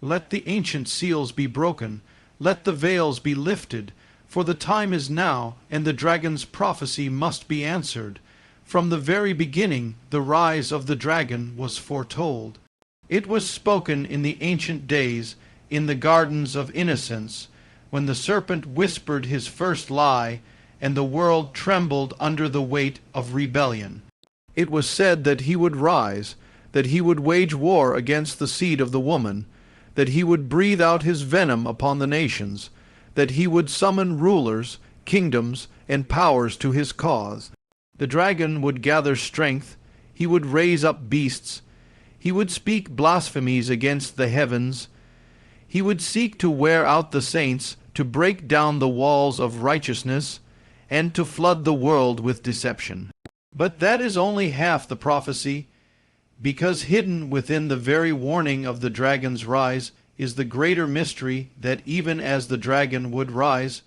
Let the ancient seals be broken, let the veils be lifted, for the time is now, and the dragon's prophecy must be answered. From the very beginning, the rise of the dragon was foretold. It was spoken in the ancient days, in the gardens of innocence, when the serpent whispered his first lie, and the world trembled under the weight of rebellion. It was said that he would rise, that he would wage war against the seed of the woman, that he would breathe out his venom upon the nations, that he would summon rulers, kingdoms, and powers to his cause. The dragon would gather strength, he would raise up beasts, he would speak blasphemies against the heavens, he would seek to wear out the saints, to break down the walls of righteousness, and to flood the world with deception. But that is only half the prophecy, because hidden within the very warning of the dragon's rise is the greater mystery that even as the dragon would rise,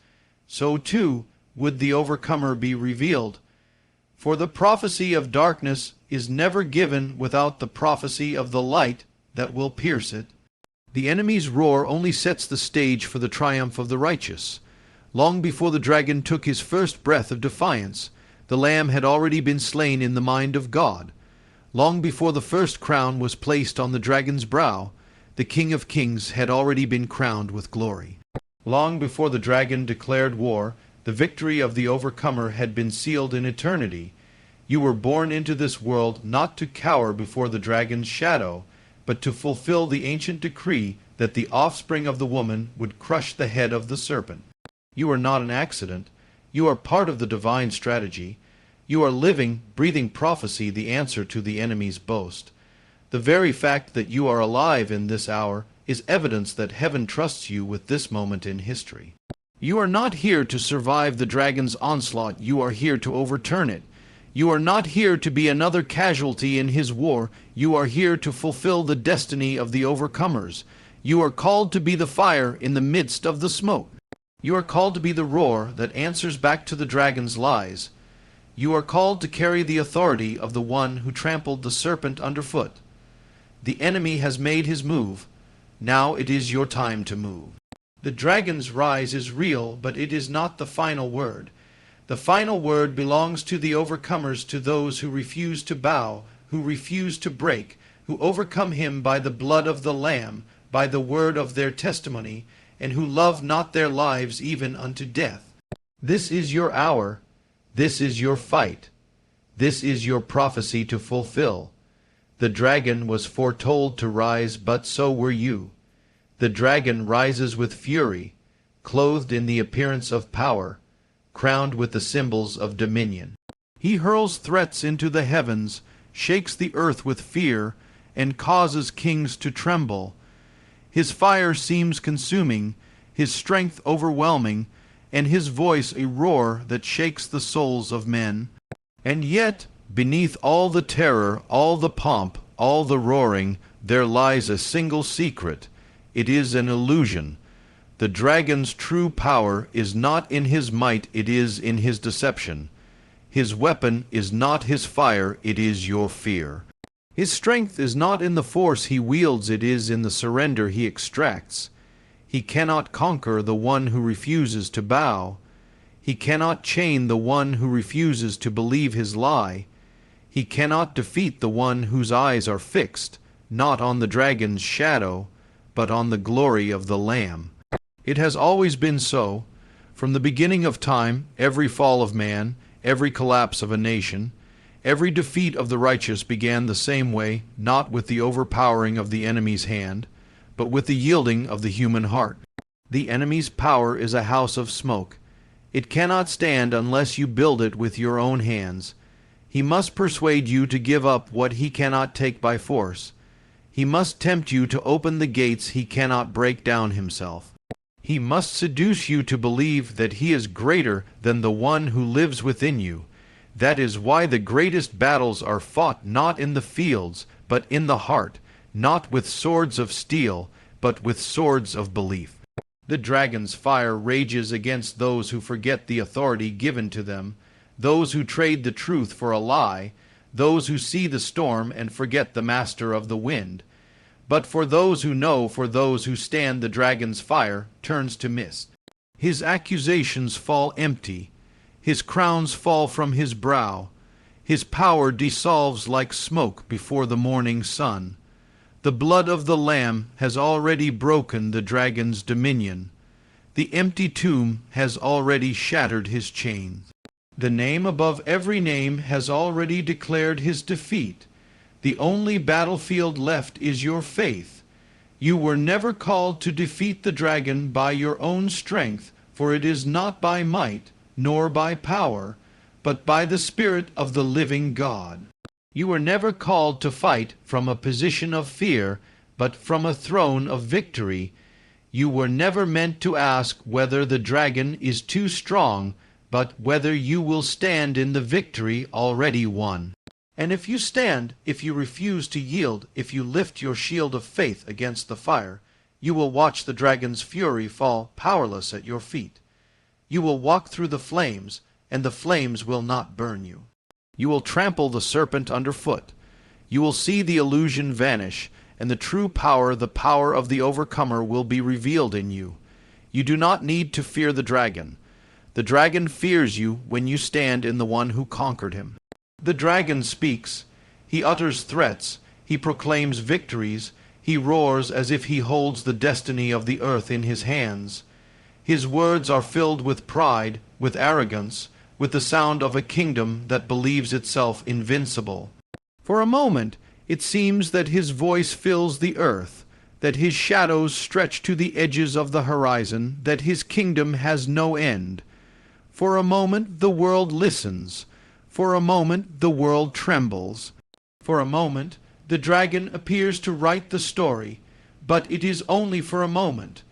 so too would the overcomer be revealed. For the prophecy of darkness is never given without the prophecy of the light that will pierce it. The enemy's roar only sets the stage for the triumph of the righteous. Long before the dragon took his first breath of defiance, the Lamb had already been slain in the mind of God. Long before the first crown was placed on the dragon's brow, the King of Kings had already been crowned with glory. Long before the dragon declared war, the victory of the overcomer had been sealed in eternity. You were born into this world not to cower before the dragon's shadow, but to fulfill the ancient decree that the offspring of the woman would crush the head of the serpent. You are not an accident. You are part of the divine strategy. You are living, breathing prophecy, the answer to the enemy's boast. The very fact that you are alive in this hour is evidence that heaven trusts you with this moment in history. You are not here to survive the dragon's onslaught. You are here to overturn it. You are not here to be another casualty in his war. You are here to fulfill the destiny of the overcomers. You are called to be the fire in the midst of the smoke. You are called to be the roar that answers back to the dragon's lies. You are called to carry the authority of the one who trampled the serpent underfoot. The enemy has made his move. Now it is your time to move. The dragon's rise is real, but it is not the final word. The final word belongs to the overcomers, to those who refuse to bow, who refuse to break, who overcome him by the blood of the Lamb, by the word of their testimony, and who love not their lives even unto death. This is your hour. This is your fight. This is your prophecy to fulfill. The dragon was foretold to rise, but so were you. The dragon rises with fury, clothed in the appearance of power, crowned with the symbols of dominion. He hurls threats into the heavens, shakes the earth with fear, and causes kings to tremble. His fire seems consuming, his strength overwhelming, and his voice a roar that shakes the souls of men. And yet, beneath all the terror, all the pomp, all the roaring, there lies a single secret. It is an illusion. The dragon's true power is not in his might, it is in his deception. His weapon is not his fire, it is your fear. His strength is not in the force he wields, it is in the surrender he extracts. He cannot conquer the one who refuses to bow. He cannot chain the one who refuses to believe his lie. He cannot defeat the one whose eyes are fixed, not on the dragon's shadow, but on the glory of the Lamb. It has always been so. From the beginning of time, every fall of man, every collapse of a nation, every defeat of the righteous began the same way, not with the overpowering of the enemy's hand, but with the yielding of the human heart. The enemy's power is a house of smoke. It cannot stand unless you build it with your own hands. He must persuade you to give up what he cannot take by force. He must tempt you to open the gates he cannot break down himself. He must seduce you to believe that he is greater than the one who lives within you. That is why the greatest battles are fought not in the fields, but in the heart, not with swords of steel, but with swords of belief. The dragon's fire rages against those who forget the authority given to them, those who trade the truth for a lie, those who see the storm and forget the master of the wind. But for those who know, for those who stand, the dragon's fire turns to mist. His accusations fall empty. His crowns fall from his brow. His power dissolves like smoke before the morning sun. The blood of the Lamb has already broken the dragon's dominion. The empty tomb has already shattered his chains. The name above every name has already declared his defeat. The only battlefield left is your faith. You were never called to defeat the dragon by your own strength, for it is not by might, nor by power, but by the Spirit of the living God. You were never called to fight from a position of fear, but from a throne of victory. You were never meant to ask whether the dragon is too strong, but whether you will stand in the victory already won. And if you stand, if you refuse to yield, if you lift your shield of faith against the fire, you will watch the dragon's fury fall powerless at your feet. You will walk through the flames, and the flames will not burn you. You will trample the serpent underfoot. You will see the illusion vanish, and the true power, the power of the overcomer, will be revealed in you. You do not need to fear the dragon. The dragon fears you when you stand in the one who conquered him. The dragon speaks. He utters threats. He proclaims victories. He roars as if he holds the destiny of the earth in his hands. His words are filled with pride, with arrogance, with the sound of a kingdom that believes itself invincible. For a moment, it seems that his voice fills the earth, that his shadows stretch to the edges of the horizon, that his kingdom has no end. For a moment, the world listens. For a moment, the world trembles. For a moment, the dragon appears to write the story, but it is only for a moment,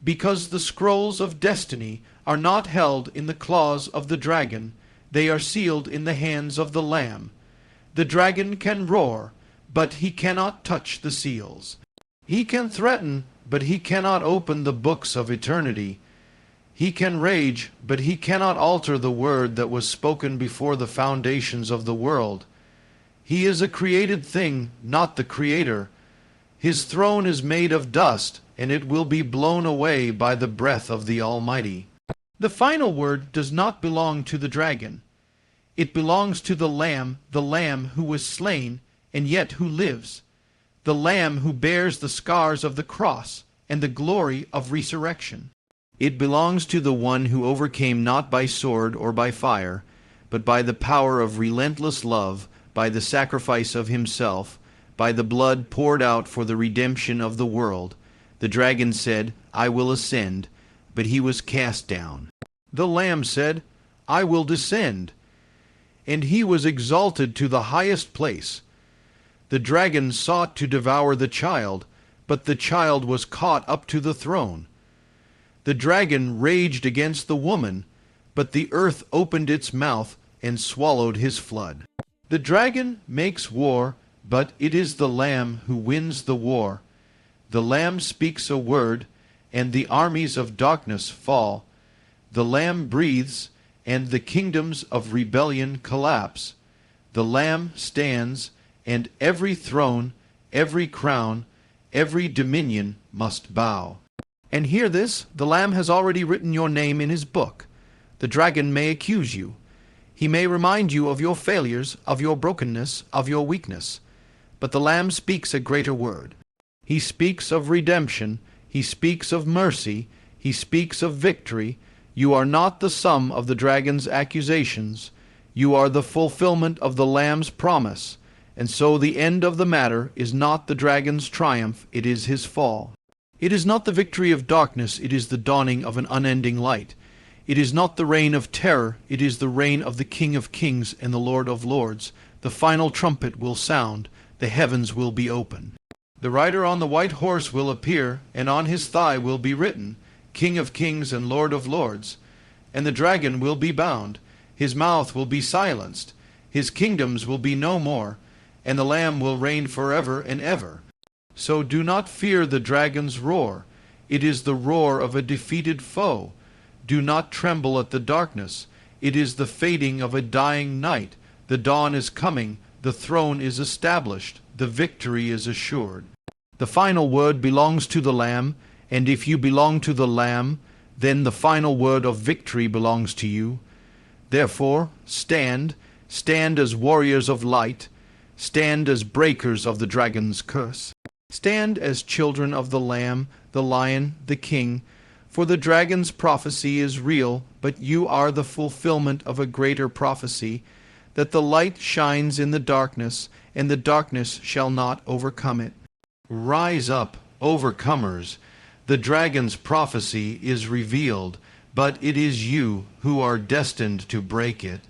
because the scrolls of destiny are not held in the claws of the dragon, they are sealed in the hands of the Lamb. The dragon can roar, but he cannot touch the seals. He can threaten, but he cannot open the books of eternity. He can rage, but he cannot alter the word that was spoken before the foundations of the world. He is a created thing, not the Creator. His throne is made of dust, and it will be blown away by the breath of the Almighty. The final word does not belong to the dragon. It belongs to the Lamb who was slain, and yet who lives, the Lamb who bears the scars of the cross and the glory of resurrection. It belongs to the one who overcame not by sword or by fire, but by the power of relentless love, by the sacrifice of himself, by the blood poured out for the redemption of the world. The dragon said, I will ascend, but he was cast down. The Lamb said, I will descend, and he was exalted to the highest place. The dragon sought to devour the child, but the child was caught up to the throne. The dragon raged against the woman, but the earth opened its mouth and swallowed his flood. The dragon makes war, but it is the Lamb who wins the war. The Lamb speaks a word, and the armies of darkness fall. The Lamb breathes, and the kingdoms of rebellion collapse. The Lamb stands, and every throne, every crown, every dominion must bow. And hear this, the Lamb has already written your name in his book. The dragon may accuse you. He may remind you of your failures, of your brokenness, of your weakness. But the Lamb speaks a greater word. He speaks of redemption. He speaks of mercy. He speaks of victory. You are not the sum of the dragon's accusations. You are the fulfillment of the Lamb's promise. And so the end of the matter is not the dragon's triumph, it is his fall. It is not the victory of darkness, it is the dawning of an unending light. It is not the reign of terror, it is the reign of the King of Kings and the Lord of Lords. The final trumpet will sound, the heavens will be open. The rider on the white horse will appear, and on his thigh will be written, King of Kings and Lord of Lords. And the dragon will be bound, his mouth will be silenced, his kingdoms will be no more, and the Lamb will reign forever and ever. So do not fear the dragon's roar. It is the roar of a defeated foe. Do not tremble at the darkness. It is the fading of a dying night. The dawn is coming. The throne is established. The victory is assured. The final word belongs to the Lamb, and if you belong to the Lamb, then the final word of victory belongs to you. Therefore, stand as warriors of light, stand as breakers of the dragon's curse. Stand as children of the Lamb, the Lion, the King, for the dragon's prophecy is real, but you are the fulfillment of a greater prophecy, that the light shines in the darkness, and the darkness shall not overcome it. Rise up, overcomers. The dragon's prophecy is revealed, but it is you who are destined to break it.